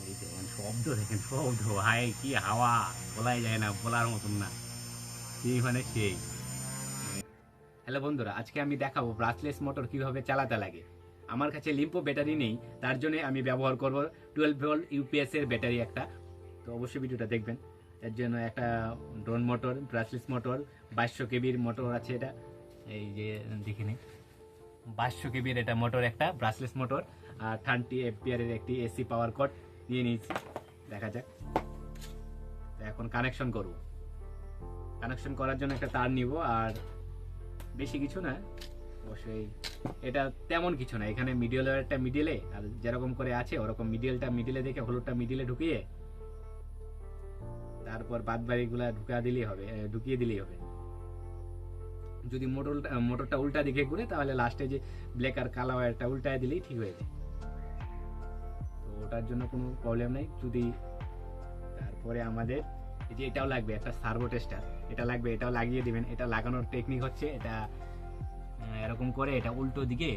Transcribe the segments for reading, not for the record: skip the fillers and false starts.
এই দেখেন শব্দ, দেখেন শব্দ, ভাই কি হাওয়া, বলাই যায় না, বলার মতন না, সেই মানে সেই। হ্যালো বন্ধুরা, আজকে আমি দেখাবো ব্রাশলেস মোটর কিভাবে চালাতে লাগে। আমার কাছে লিম্পো ব্যাটারি নেই, তার জন্য আমি ব্যবহার করব 12 ভোল্ট ইউপিএস এর ব্যাটারি একটা। তো অবশ্যই ভিডিওটা দেখবেন। এর জন্য একটা ড্রোন মোটর, ব্রাশলেস মোটর, 2200 কেবির মোটর আছে এটা। এই যে দেখে নিন, 2200 কেবির এটা মোটর, একটা ব্রাশলেস মোটর। আর 30 এম্পিয়ারের একটি এসি পাওয়ার কট নিয়ে নিয়েছি। দেখা যাক। তো এখন কানেকশন করব। কানেকশন করার জন্য একটা তার নিব, আর বেশি কিছু না অবশ্যই, এটা তেমন কিছু না। এখানে মিডিল একটা মিডিলে, আর যেরকম করে আছে ওরকম মিডিলটা মিডিলে দেখে হলুদটা মিডিলে ঢুকিয়ে তারপর বাদ বাকিগুলা ঢুকিয়ে দিলেই হবে। যদি মোটরটা উল্টা দিকে ঘুরে তাহলে লাস্টে যে ব্ল্যাক আর কালো ওয়্যারটা উল্টায় দিলেই ঠিক হয়ে যায়। তো ওটার জন্য কোনো প্রবলেম নেই। যদি তারপরে আমাদের এই যে এটাও লাগবে, একটা সার্ভো টেস্টার, এটা লাগবে, এটাও লাগিয়ে দিবেন। এটা লাগানোর টেকনিক হচ্ছে, এটা এরকম করে এটা উল্টো দিকে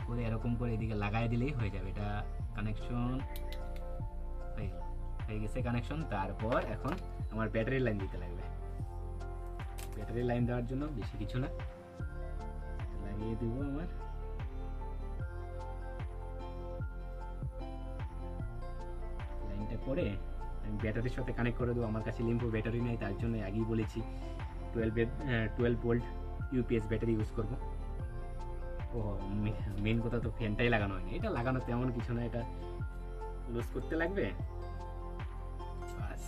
করে এরকম করে এদিকে লাগাই দিলেই হয়ে যাবে। এটা কানেকশন হয়ে গেছে কানেকশন। তারপর এখন আমার ব্যাটারি লাইন দিতে লাগবে। ব্যাটারি লাইন দেওয়ার জন্য বেশি কিছু না, লাগিয়ে দিব। আমার লাইনটা করে আমি ব্যাটারির সাথে কানেক্ট করে দেবো। আমার কাছে লিম্পো ব্যাটারি নেই, তার জন্য আগেই বলেছি 12 ভোল্ট ইউপিএস ব্যাটারি ইউজ করবো। ও মেন কথা তো ফ্যানটাই লাগানো হয়নি। এটা লাগানো তেমন কিছু না, এটা লুজ করতে লাগবে, বাস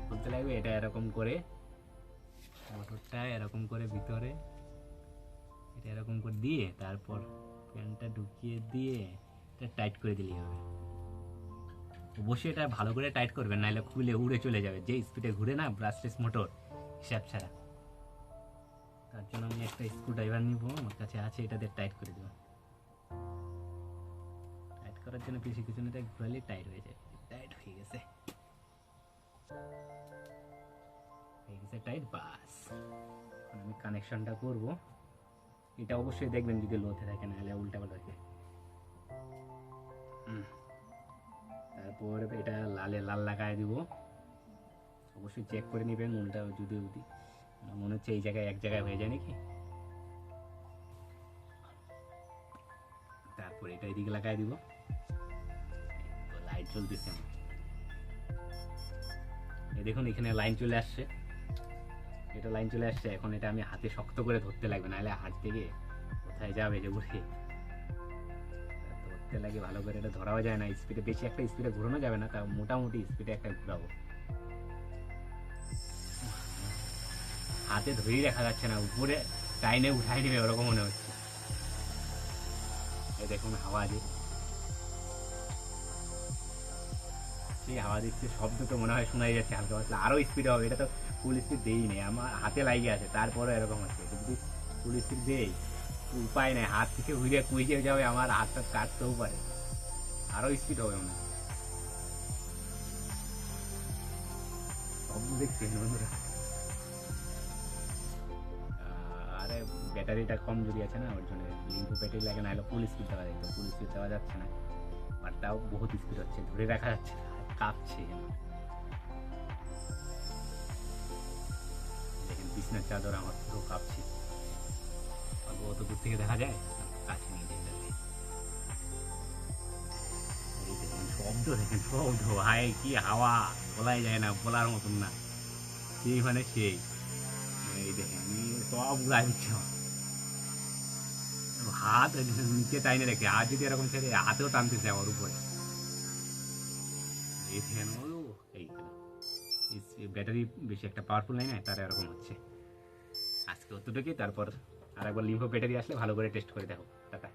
করতে লাগবে। এটা এরকম করে মোটরটা এরকম করে ভিতরে এটা এরকম করে দিয়ে তারপর ফ্যানটা ঢুকিয়ে দিয়ে এটা টাইট করে দিলেই হবে। অবশ্যই এটা ভালো করে টাইট করবেন, নাহলে খুলে উড়ে চলে যাবে। যে স্পিডে ঘুরে না ব্রাশলেস মোটর, হিসাব ছাড়া। তার জন্য আমি একটা স্ক্রু ড্রাইভার নিব, আমার কাছে আছে, এটাতে টাইট করে দেবো। টাইট করার জন্য বেশি কিছু না, ঘুরালে টাইট হয়ে যায়। টাইট হয়ে গেছে, টাইট, বাস। এখন আমি কানেকশনটা করব। এটা অবশ্যই দেখবেন যদি লোতে থাকে, নাহলে উল্টা পাল্টা থাকে। তারপর এটা লাল লাগায় দিব। অবশ্যই চেক করে নেবেন, উল্টা যদি মনে হচ্ছে এই জায়গায় এক জায়গায় হয়ে যায় নাকি। তারপর এটা এদিকে লাগাই দিব। লাইট জ্বলতেছে আমার, এই দেখুন এখানে লাইন চলে আসছে। এটা লাইন চলে আসছে। এখন এটা আমি হাতে শক্ত করে ধরতে লাগবে, নাহলে হাত থেকে কোথায় যাবে যে উঠে ধরতে লাগে ভালো করে। এটা ধরাও যায় না, স্পিডে বেশি একটা স্পিডে ঘুরানো যাবে না, তা মোটামুটি স্পিডে একটা ঘুরাবো। হাতে ধরেই দেখা যাচ্ছে না, উপরে টাইনে উঠাই নেবে ওরকম মনে হচ্ছে। এই দেখুন হাওয়া যে, সেই হাওয়া দিচ্ছে, শব্দ তো মনে হয় শোনাই যাচ্ছে হালকা পাতলা। আরো স্পিড হবে, এটা তো ফুল স্পিড দেই নেই, আমার হাতে লাগিয়ে আছে, তারপরে এরকম হচ্ছে। যদি ফুল স্পিড দেই উপায় নেই, হাত থেকে ঘুরে কুইজে যাবে, আমার হাতটা কাটতেও পারে, আরো স্পিড হবে মনে হয়। শব্দ দেখছেন বন্ধুরা। আরে ব্যাটারিটা কম যদি আছে না, ওর জন্য লিম্পো ব্যাটারি লাগে, না হলে ফুল স্পিড দেওয়া যেত। ফুল স্পিড দেওয়া যাচ্ছে না, বাট তাও বহুত স্পিড হচ্ছে, ধরে রাখা যাচ্ছে না, কাঁপছে। দেখেন বিছনার চাদর আমার পুরো কাঁপছে। অত দূর থেকে দেখা যায়, কাছে নিয়ে যেতে। এই দেখেন শব্দ, দেখেন শব্দ, ভাই কি হাওয়া, বলাই যায় না, বলার মতন না, সেই মানে সেই। এই দেখেন সব উড়াই দিচ্ছে আমার। হাত নিচে টাইনে রেখে, হাত যদি এরকম ছেড়ে হাতেও টানতেছে আমার উপরে। এই দেখেন এই ব্যাটারি বেশি একটা পাওয়ারফুল নাই না, তার এরকম হচ্ছে। আজকে অতটুকুই। তারপর আর একবার লিম্ফো ব্যাটারি আসলে ভালো করে টেস্ট করে দেখো। টাটা।